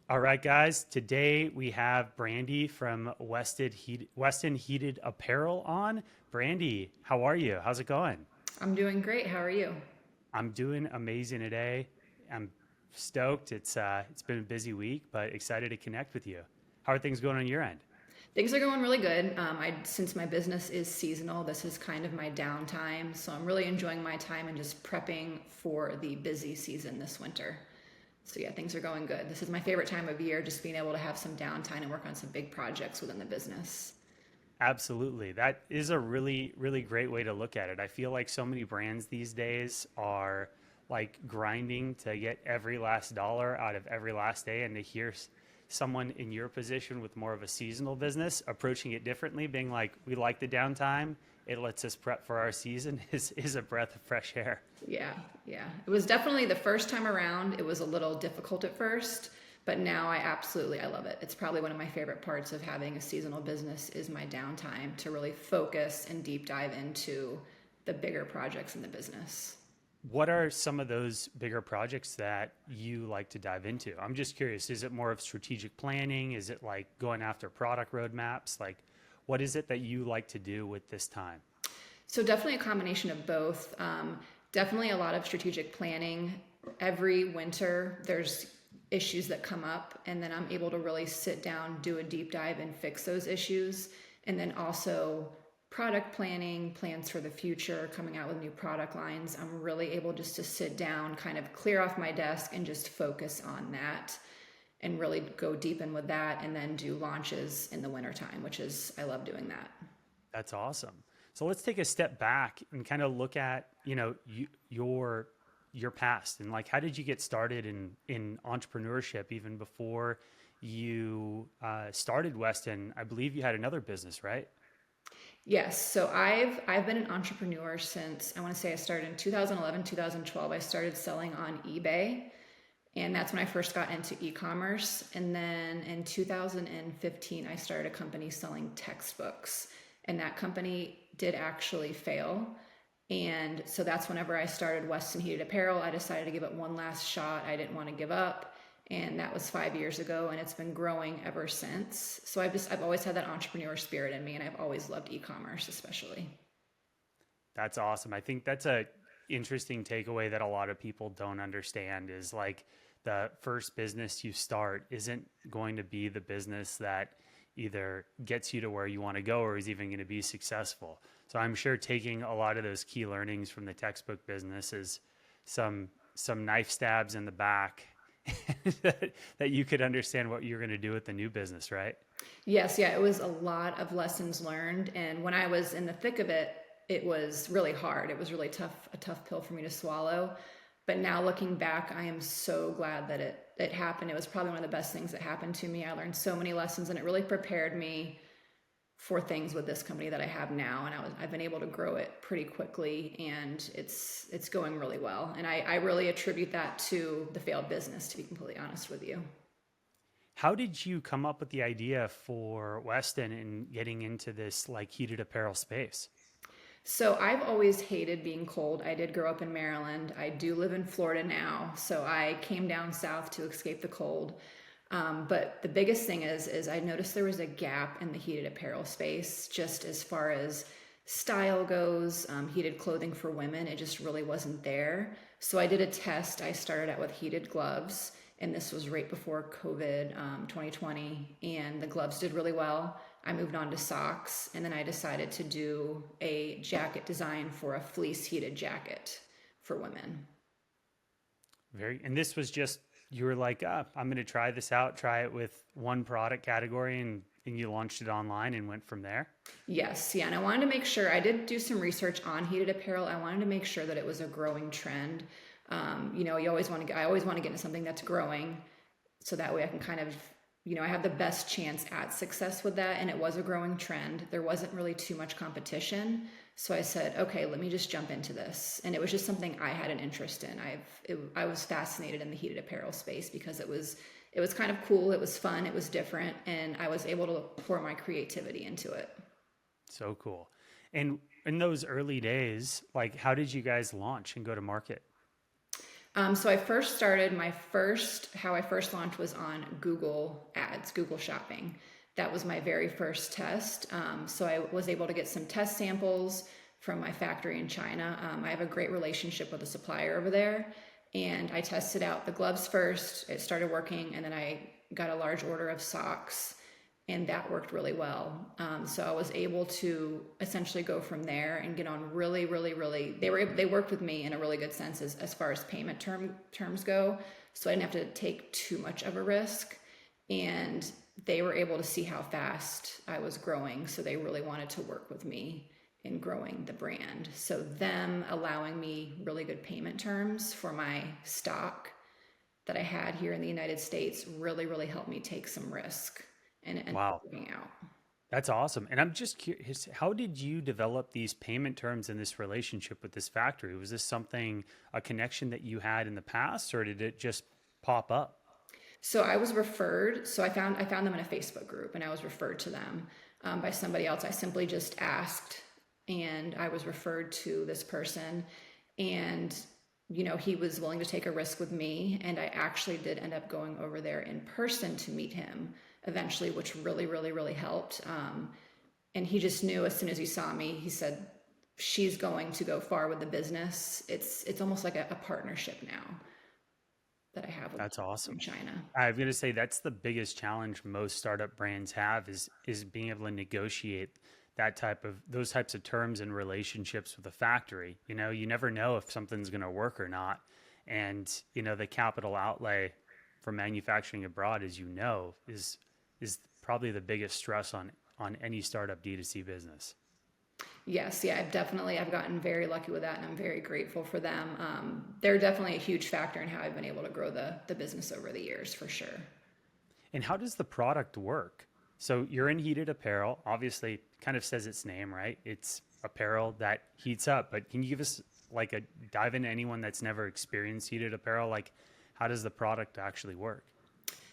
All right, guys. Today we have Brandi from Weston Heated Apparel on. Brandi, how are you? How's it going? I'm doing great. How are you? I'm doing amazing today. I'm stoked. It's been a busy week, but excited to connect with you. How are things going on your end? Things are going really good. Since my business is seasonal, this is kind of my downtime. So I'm really enjoying my time and just prepping for the busy season this winter. So yeah, things are going good. This is my favorite time of year, just being able to have some downtime and work on some big projects within the business. Absolutely. That is a really, really great way to look at it. I feel like so many brands these days are like grinding to get every last dollar out of every last day. And to hear someone in your position with more of a seasonal business approaching it differently, being like, we like the downtime, it lets us prep for our season is a breath of fresh air. Yeah, yeah. It was definitely the first time around. It was a little difficult at first, but now I love it. It's probably one of my favorite parts of having a seasonal business is my downtime to really focus and deep dive into the bigger projects in the business. What are some of those bigger projects that you like to dive into? I'm just curious. Is it more of strategic planning? Is it like going after product roadmaps? Like, what is it that you like to do with this time? So definitely a combination of both. Definitely a lot of strategic planning. Every winter, there's issues that come up, and then I'm able to really sit down, do a deep dive, and fix those issues. And then also product planning, plans for the future, coming out with new product lines. I'm really able just to sit down, kind of clear off my desk, and just focus on that and really go deep in with that, and then do launches in the wintertime, which is, I love doing that. That's awesome. So let's take a step back and kind of look at, your past and like how did you get started in entrepreneurship even before you started Weston? I believe you had another business, right? Yes, so I've been an entrepreneur since I want to say I started in 2011, 2012. I started selling on eBay, and that's when I first got into e-commerce. And then in 2015, I started a company selling textbooks, and that company did actually fail. And so that's whenever I started Weston Heated Apparel. I decided to give it one last shot. I didn't want to give up. And that was 5 years ago, and it's been growing ever since. So I've always had that entrepreneur spirit in me, and I've always loved e-commerce, especially. That's awesome. I think that's a interesting takeaway that a lot of people don't understand is like the first business you start isn't going to be the business that either gets you to where you want to go or is even going to be successful. So I'm sure taking a lot of those key learnings from the textbook business is some knife stabs in the back that you could understand what you're going to do with the new business, right? Yes, yeah, it was a lot of lessons learned. And when I was in the thick of it, it was really hard. It was really tough, a tough pill for me to swallow. But now looking back, I am so glad that it happened. It was probably one of the best things that happened to me. I learned so many lessons, and it really prepared me for things with this company that I have now. And I've been able to grow it pretty quickly, and it's going really well. And I really attribute that to the failed business, to be completely honest with you. How did you come up with the idea for Weston and getting into this like heated apparel space? So I've always hated being cold. I did grow up in Maryland. I do live in Florida now, so I came down south to escape the cold. But the biggest thing is I noticed there was a gap in the heated apparel space, just as far as style goes, heated clothing for women. It just really wasn't there. So I did a test. I started out with heated gloves, and this was right before COVID, 2020, and the gloves did really well. I moved on to socks, and then I decided to do a jacket design for a fleece heated jacket for women. And this was just, you were like, I'm going to try this out, try it with one product category, and you launched it online and went from there. Yes, yeah, and I wanted to make sure I did do some research on heated apparel. I wanted to make sure that it was a growing trend. I always want to get into something that's growing, so that way I can kind of, I have the best chance at success with that. And it was a growing trend. There wasn't really too much competition, so I said, okay, let me just jump into this. And it was just something I had an interest in. I was fascinated in the heated apparel space because it was kind of cool. It was fun. It was different, and I was able to pour my creativity into it. So cool. And in those early days, like how did you guys launch and go to market? So I first started how I first launched was on Google Ads, Google Shopping. That was my very first test. So I was able to get some test samples from my factory in China. I have a great relationship with a supplier over there, and I tested out the gloves first. It started working, and then I got a large order of socks, and that worked really well. So I was able to essentially go from there and get on really, really, really. They worked with me in a really good sense as far as payment terms go. So I didn't have to take too much of a risk, and they were able to see how fast I was growing. So they really wanted to work with me in growing the brand. So them allowing me really good payment terms for my stock that I had here in the United States really, really helped me take some risk and Wow. working out. That's awesome. And I'm just curious, how did you develop these payment terms in this relationship with this factory? Was this something, a connection that you had in the past, or did it just pop up? So I was referred. So I found them in a Facebook group, and I was referred to them by somebody else. I simply just asked, and I was referred to this person, and he was willing to take a risk with me, and I actually did end up going over there in person to meet him eventually, which really, really, really helped. And he just knew as soon as he saw me, he said, "She's going to go far with the business." It's almost like a partnership now that I have with That's in awesome. China. I'm going to say that's the biggest challenge most startup brands have is being able to negotiate those types of terms and relationships with a factory. You never know if something's going to work or not. And, the capital outlay for manufacturing abroad, as is probably the biggest stress on any startup D2C business. Yes, yeah, I've gotten very lucky with that, and I'm very grateful for them. They're definitely a huge factor in how I've been able to grow the business over the years, for sure. And how does the product work? So you're in heated apparel, obviously kind of says its name, right? It's apparel that heats up, but can you give us like a dive into anyone that's never experienced heated apparel? Like, how does the product actually work?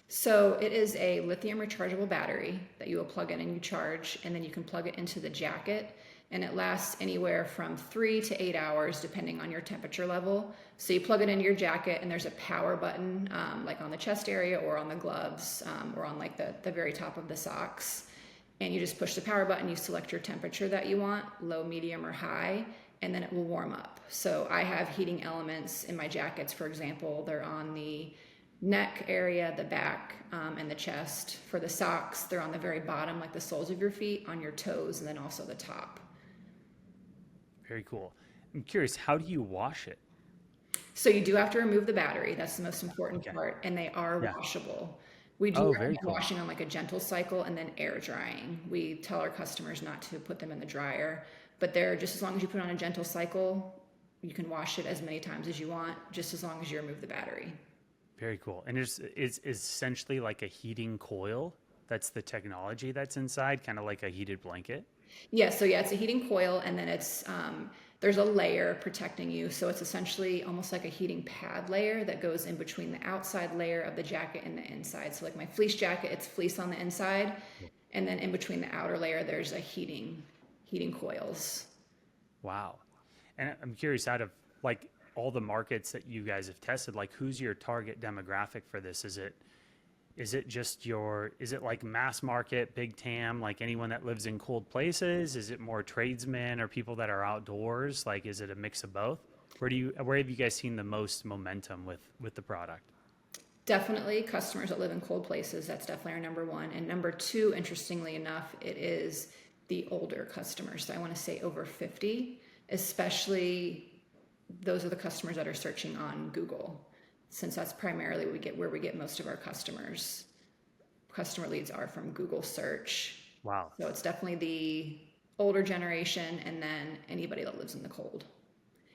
So it is a lithium rechargeable battery that you will plug in and you charge, and then you can plug it into the jacket, and it lasts anywhere from 3 to 8 hours depending on your temperature level. So you plug it into your jacket, and there's a power button, like on the chest area or on the gloves, or on like the very top of the socks. And you just push the power button, you select your temperature that you want, low, medium, or high, and then it will warm up. So I have heating elements in my jackets, for example. They're on the neck area, the back, and the chest. For the socks, they're on the very bottom, like the soles of your feet, on your toes, and then also the top. Very cool. I'm curious, how do you wash it? So you do have to remove the battery. That's the most important Okay. part, and they are Yeah. washable. We do Oh, very recommend cool. washing on like a gentle cycle and then air drying. We tell our customers not to put them in the dryer, but they're just as long as you put on a gentle cycle, you can wash it as many times as you want, just as long as you remove the battery. Very cool. And it's essentially like a heating coil. That's the technology that's inside, kind of like a heated blanket. Yeah, so yeah, it's a heating coil, and then there's a layer protecting you. So it's essentially almost like a heating pad layer that goes in between the outside layer of the jacket and the inside. So like my fleece jacket, it's fleece on the inside, and then in between the outer layer, there's a heating coils. Wow. And I'm curious, out of like all the markets that you guys have tested, like who's your target demographic for this? Is it like mass market, big TAM, like anyone that lives in cold places? Is it more tradesmen or people that are outdoors? Like, is it a mix of both? Where have you guys seen the most momentum with the product? Definitely customers that live in cold places. That's definitely our number one. And number two, interestingly enough, it is the older customers. So I want to say over 50, especially those are the customers that are searching on Google, since that's primarily where we get most of our customers. Customer leads are from Google search. Wow. So it's definitely the older generation, and then anybody that lives in the cold.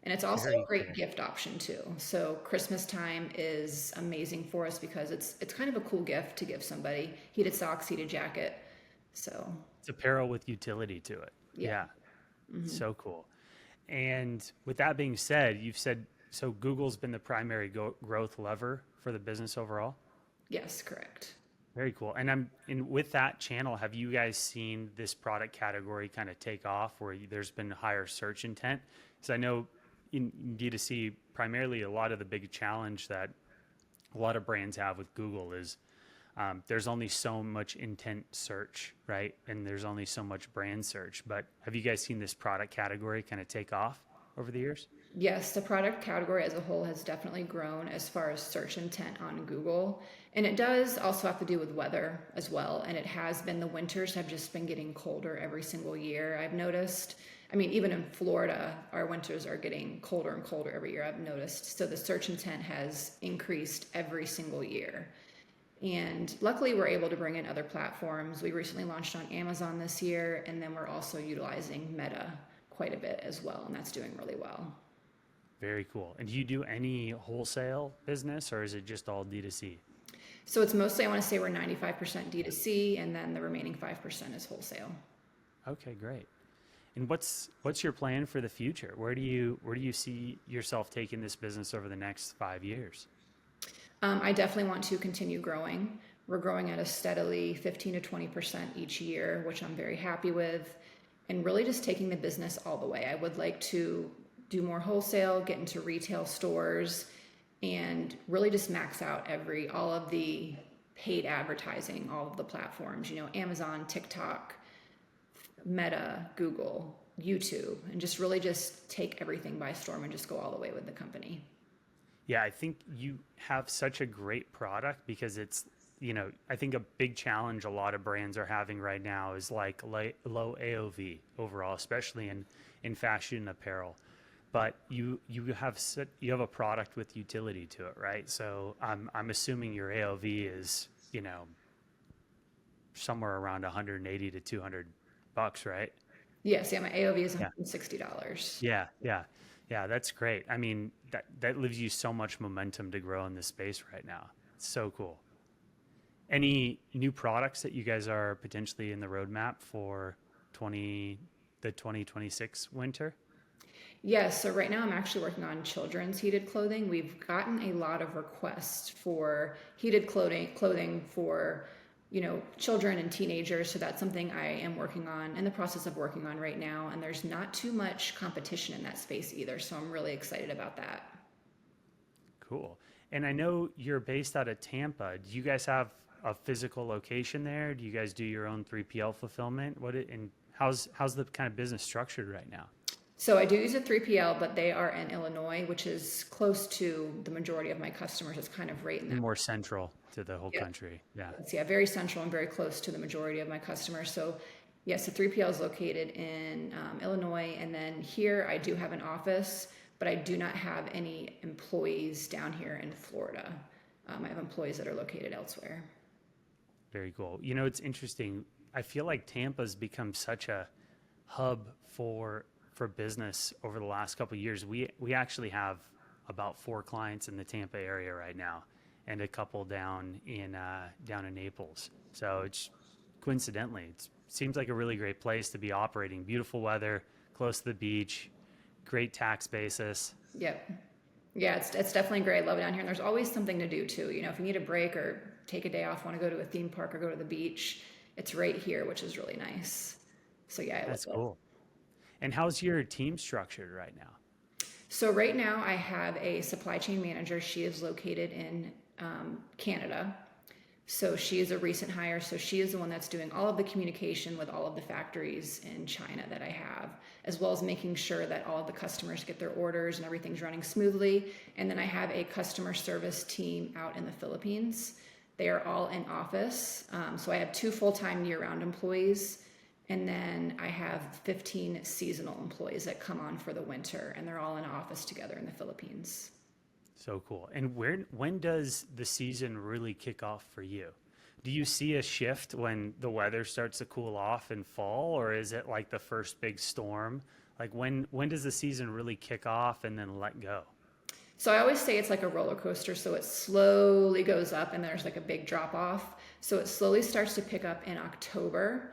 And it's also a Very great cool. gift option too. So Christmas time is amazing for us because it's kind of a cool gift to give somebody. Heated socks, heated jacket. So It's apparel with utility to it. yeah. Yeah. So cool. And with that being said, you've said so Google's been the primary growth lever for the business overall. Yes, correct. Very cool. And with that channel, have you guys seen this product category kind of take off where there's been higher search intent? Because I know in D2C, primarily a lot of the big challenge that a lot of brands have with Google is there's only so much intent search, right? And there's only so much brand search. But have you guys seen this product category kind of take off over the years? Yes, the product category as a whole has definitely grown as far as search intent on Google. And it does also have to do with weather as well. And it has been, the winters have just been getting colder every single year. I've noticed, I mean, even in Florida, our winters are getting colder and colder every year, I've noticed. So the search intent has increased every single year. And luckily, we're able to bring in other platforms. We recently launched on Amazon this year, and then we're also utilizing Meta quite a bit as well, and that's doing really well. Very cool. And do you do any wholesale business or is it just all D2C? So it's mostly, I want to say we're 95% D2C, and then the remaining 5% is wholesale. Okay, great. And what's your plan for the future? Where do you see yourself taking this business over the next 5 years? I definitely want to continue growing. We're growing at a steadily 15 to 20% each year, which I'm very happy with, and really just taking the business all the way. I would like to do more wholesale, get into retail stores, and really just max out all of the paid advertising, all of the platforms, Amazon, TikTok, Meta, Google, YouTube, and just really just take everything by storm and just go all the way with the company. Yeah, I think you have such a great product because I think a big challenge a lot of brands are having right now is like low AOV overall, especially in fashion apparel. But you have a product with utility to it, right? So I'm assuming your AOV is, somewhere around 180 to $200, right? Yes, yeah, my AOV is Yeah. $160. Yeah, yeah, yeah. That's great. I mean, that leaves you so much momentum to grow in this space right now. It's so cool. Any new products that you guys are potentially in the roadmap for 2026 winter? Yes, so right now I'm actually working on children's heated clothing. We've gotten a lot of requests for heated clothing for, children and teenagers. So that's something I am working on, in the process of working on right now. And there's not too much competition in that space either. So I'm really excited about that. Cool. And I know you're based out of Tampa. Do you guys have a physical location there? Do you guys do your own 3PL fulfillment? And how's the kind of business structured right now? So I do use a 3PL, but they are in Illinois, which is close to the majority of my customers. It's kind of right in that. More central to the whole Yeah. country. Yeah. Yeah, very central and very close to the majority of my customers. So yes, the 3PL is located in Illinois. And then here I do have an office, but I do not have any employees down here in Florida. I have employees that are located elsewhere. Very cool. It's interesting. I feel like Tampa's become such a hub for business over the last couple of years. We actually have about 4 clients in the Tampa area right now, and a couple down in Naples. So it's coincidentally, it seems like a really great place to be operating. Beautiful weather, close to the beach, great tax basis. Yep. Yeah, it's definitely great. I love it down here. And there's always something to do too. If you need a break or take a day off, want to go to a theme park or go to the beach, it's right here, which is really nice. So yeah, I That's love it. cool. And how's your team structured right now? So right now I have a supply chain manager. She is located in Canada. So she is a recent hire. So she is the one that's doing all of the communication with all of the factories in China that I have, as well as making sure that all of the customers get their orders and everything's running smoothly. And then I have a customer service team out in the Philippines. They are all in office. So I have 2 full-time year-round employees. And then I have 15 seasonal employees that come on for the winter, and they're all in office together in the Philippines. So cool. And when does the season really kick off for you? Do you see a shift when the weather starts to cool off in fall, or is it like the first big storm? Like when does the season really kick off and then let go? So I always say it's like a roller coaster. So it slowly goes up and there's like a big drop off. So it slowly starts to pick up in October.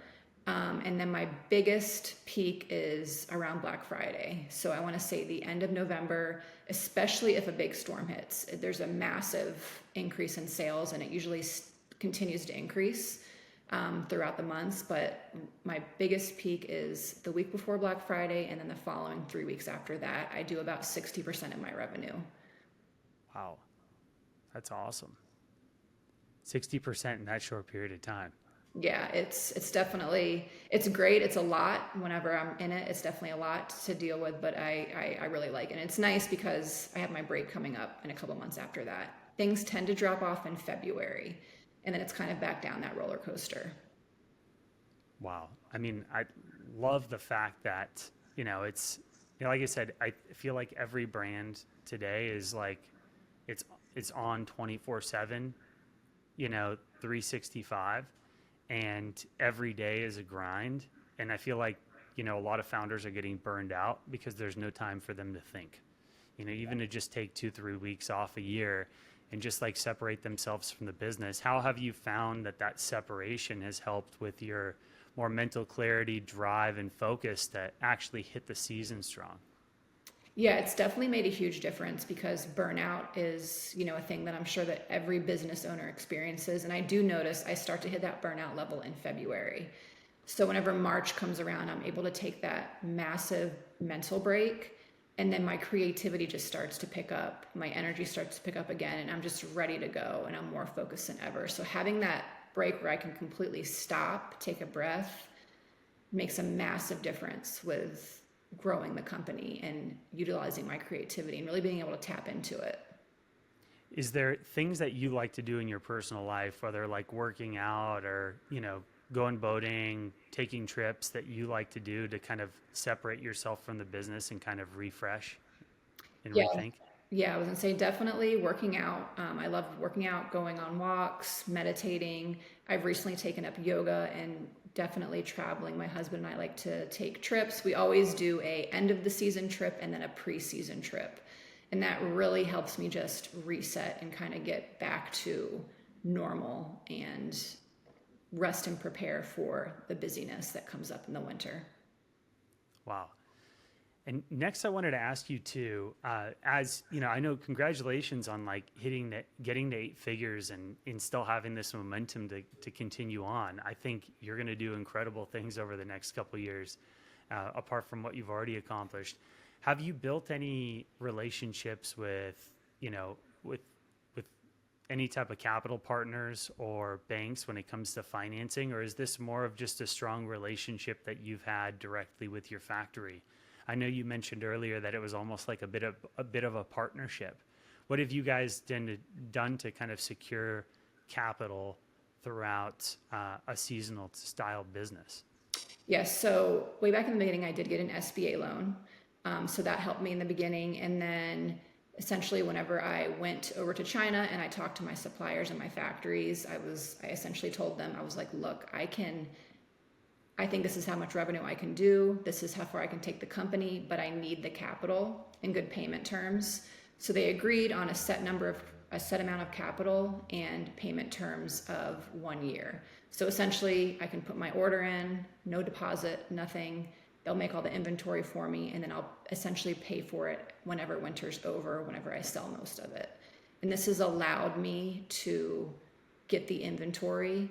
And then my biggest peak is around Black Friday. So I want to say the end of November, especially if a big storm hits. There's a massive increase in sales, and it usually continues to increase. throughout the months. But my biggest peak is the week before Black Friday, and then the following 3 weeks after that, I do about 60% of my revenue. Wow, that's awesome. 60% in that short period of time. Yeah, it's definitely it's great. It's a lot whenever I'm in it. It's definitely a lot to deal with, but I really like it. And it's nice because I have my break coming up in a couple months after that. Things tend to drop off in February, and then it's kind of back down that roller coaster. Wow. I mean, I love the fact that, it's, like I said, I feel like every brand today is like, it's, it's on 24/7, 365, and every day is a grind. And I feel like, a lot of founders are getting burned out because there's no time for them to think. Even to just take 2, 3 weeks off a year and just like separate themselves from the business. How have you found that that separation has helped with your more mental clarity, drive, and focus to actually hit the season strong? Yeah, it's definitely made a huge difference because burnout is, a thing that I'm sure that every business owner experiences. And I do notice I start to hit that burnout level in February. So whenever March comes around, I'm able to take that massive mental break. And then my creativity just starts to pick up. My energy starts to pick up again, and I'm just ready to go, and I'm more focused than ever. So having that break where I can completely stop, take a breath, makes a massive difference with growing the company and utilizing my creativity and really being able to tap into it. Is there things that you like to do in your personal life, whether like working out or, going boating, taking trips that you like to do to kind of separate yourself from the business and kind of refresh and Yeah. rethink? Yeah, I was gonna say definitely working out. I love working out, going on walks, meditating. I've recently taken up yoga and definitely traveling. My husband and I like to take trips. We always do a end of the season trip and then a pre-season trip. And that really helps me just reset and kind of get back to normal and rest and prepare for the busyness that comes up in the winter. Wow. And next, I wanted to ask you too, as I know, congratulations on like getting to 8 figures and still having this momentum to continue on. I think you're going to do incredible things over the next couple of years, apart from what you've already accomplished. Have you built any relationships with, with any type of capital partners or banks when it comes to financing, or is this more of just a strong relationship that you've had directly with your factory? I know you mentioned earlier that it was almost like a bit of a partnership. What have you guys done to kind of secure capital throughout a seasonal style business? Yes, so way back in the beginning, I did get an SBA loan. So that helped me in the beginning. And then essentially, whenever I went over to China and I talked to my suppliers and my factories, I essentially told them, I was like, look, I think this is how much revenue I can do. This is how far I can take the company, but I need the capital in good payment terms. So they agreed on a set amount of capital and payment terms of 1 year. So essentially I can put my order in, no deposit, nothing. They'll make all the inventory for me, and then I'll essentially pay for it whenever winter's over, whenever I sell most of it. And this has allowed me to get the inventory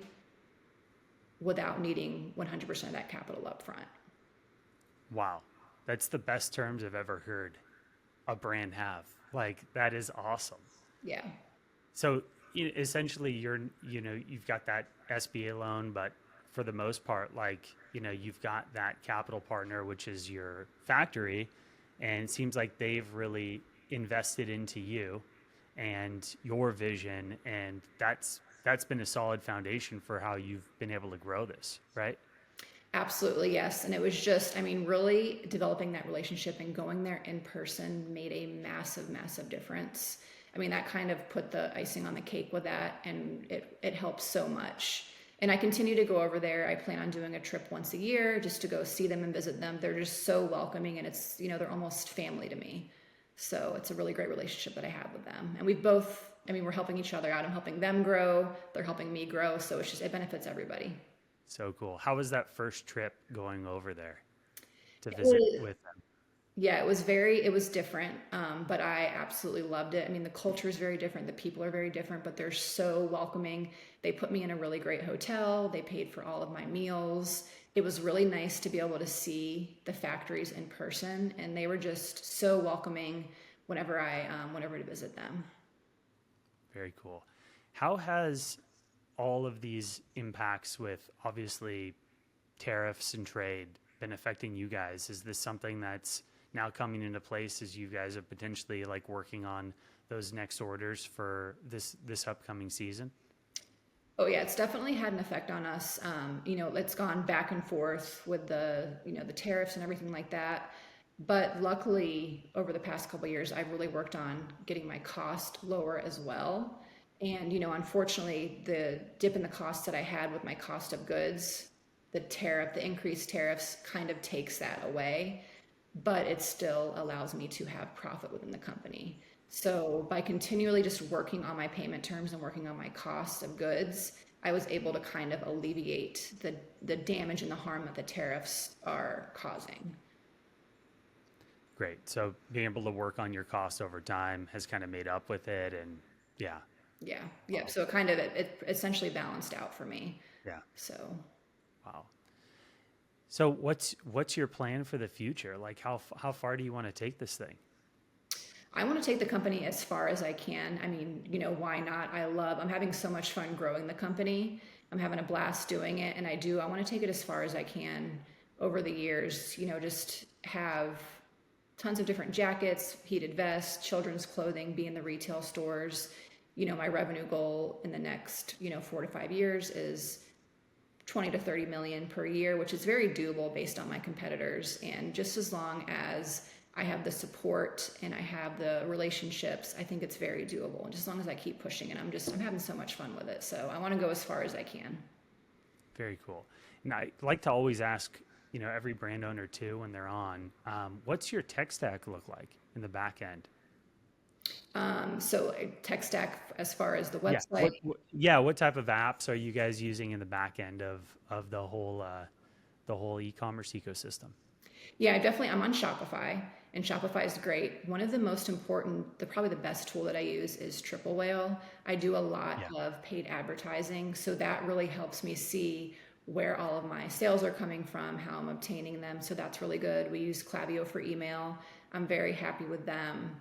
without needing 100% of that capital up front. Wow, that's the best terms I've ever heard a brand have. Like that is awesome. Yeah. So essentially, you've got that SBA loan, but for the most part, like you've got that capital partner, which is your factory, and it seems like they've really invested into you and your vision, and that's been a solid foundation for how you've been able to grow this, right? Absolutely, yes. And it was just, I mean, really developing that relationship and going there in person made a massive, massive difference. I mean, that kind of put the icing on the cake with that, and it helps so much. And I continue to go over there. I plan on doing a trip once a year just to go see them and visit them. They're just so welcoming, and it's, they're almost family to me. So it's a really great relationship that I have with them. And we're helping each other out. I'm helping them grow. They're helping me grow. So it benefits everybody. So cool. How was that first trip going over there to It visit was, with them? Yeah, it was different, but I absolutely loved it. I mean, the culture is very different, the people are very different, but they're so welcoming. They put me in a really great hotel, they paid for all of my meals. It was really nice to be able to see the factories in person, and they were just so welcoming whenever I went over to visit them. Very cool. How has all of these impacts with obviously tariffs and trade been affecting you guys? Is this something that's now coming into place as you guys are potentially like working on those next orders for this upcoming season? Oh yeah, it's definitely had an effect on us. It's gone back and forth with the tariffs and everything like that. But luckily, over the past couple of years, I've really worked on getting my cost lower as well. And, unfortunately, the dip in the cost that I had with my cost of goods, the increased tariffs kind of takes that away, but it still allows me to have profit within the company. So by continually just working on my payment terms and working on my cost of goods, I was able to kind of alleviate the damage and the harm that the tariffs are causing. Great. So being able to work on your costs over time has kind of made up with it. And yeah. Yeah, yeah. Wow. So it essentially balanced out for me. Yeah. So Wow. So what's your plan for the future? Like how far do you want to take this thing? I want to take the company as far as I can. I mean, why not? I'm having so much fun growing the company. I'm having a blast doing it. And I want to take it as far as I can over the years, just have tons of different jackets, heated vests, children's clothing, be in the retail stores. My revenue goal in the next, 4 to 5 years is 20 to 30 million per year, which is very doable based on my competitors. And just as long as I have the support and I have the relationships, I think it's very doable. And just as long as I keep pushing it, I'm having so much fun with it. So I want to go as far as I can. Very cool. And I like to always ask, every brand owner too, when they're on, what's your tech stack look like in the back end? So tech stack as far as the Yeah. website. Yeah. What type of apps are you guys using in the back end of the whole e-commerce ecosystem? Yeah, I'm on Shopify, and Shopify is great. One of the most important, probably the best tool that I use is Triple Whale. I do a lot Yeah. of paid advertising, so that really helps me see where all of my sales are coming from, how I'm obtaining them. So that's really good. We use Klaviyo for email. I'm very happy with them.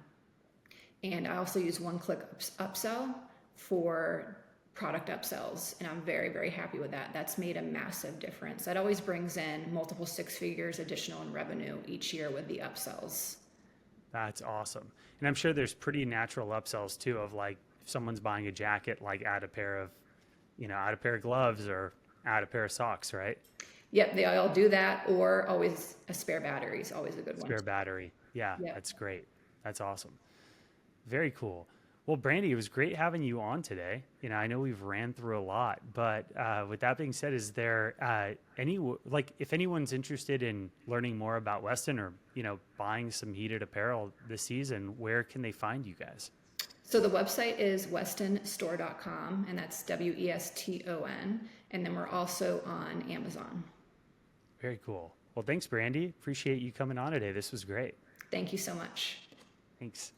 And I also use One Click Upsell for product upsells, and I'm very, very happy with that. That's made a massive difference. That always brings in multiple six figures additional in revenue each year with the upsells. That's awesome. And I'm sure there's pretty natural upsells too of like if someone's buying a jacket, like add a pair of gloves or add a pair of socks, right? Yep, they all do that, or always a spare battery is always a good one. Spare battery. Yeah, Yep. that's great. That's awesome. Very cool. Well, Brandy, it was great having you on today. I know we've ran through a lot, but with that being said, is there like, if anyone's interested in learning more about Weston or, buying some heated apparel this season, where can they find you guys? So the website is westonstore.com, and that's WESTON. And then we're also on Amazon. Very cool. Well, thanks, Brandy. Appreciate you coming on today. This was great. Thank you so much. Thanks.